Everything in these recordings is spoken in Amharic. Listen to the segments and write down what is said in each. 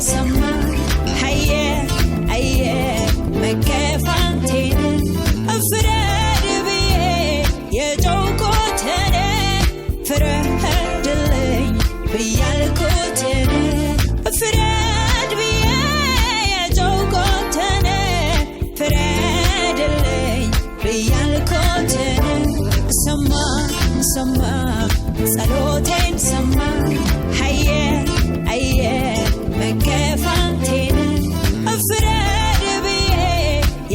ሰማ ሃየ አየ መከፋቴን ፍረድ ብዬ የጮኩትን ፍረድልኝ ብያልኩትን ፍረድ ብዬ የጮኩትን ፍረድልኝ ብያልኩትን ሰማ ሰማ ጸሎቴን ሰማ ሃየ አየ መከፋቴን ፍረድ ብዬ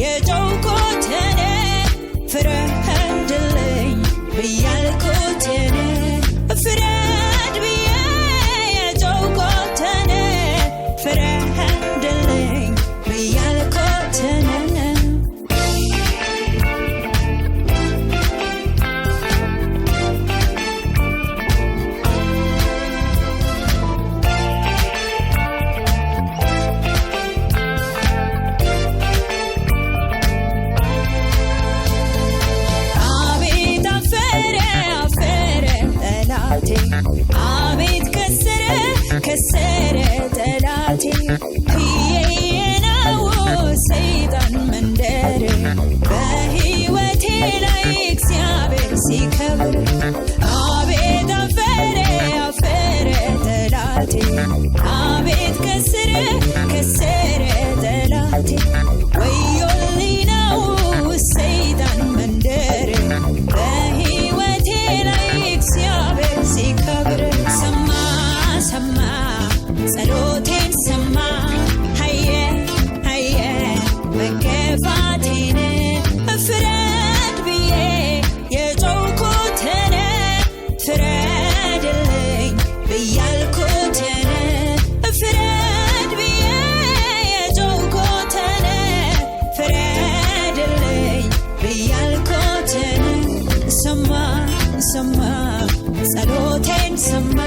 የጮኩትን ፍረድልኝ ብያልኩትን ፍረድ ብዬ የጮኩትን ፍረድልኝ ብያልኩትን አቤት ከሰረ ጠላቴ የየነው ሰይጣን መንደር በሕይወቴ ላይ እግዚአብሔር ሲከብር አቤት አፈረ ጠላቴ አቤት ከሰረ ጠላቴ ወዮልኝ ነው ሰይጣን መንደር በሕይወቴ ላይ እግዚአብሔር ሲከብር ሰማ ሰማ ጸሎቴን ሰማ ሃየ ሃየ መከፋቴን ፍረድ ብዬ የጮኩትን ፍረድልኝ ብያልኩትን ፍረድ ብዬ የጮኩትን ፍረድልኝ ብያልኩትን ሰማ ሰማ ጸሎቴን ሰማ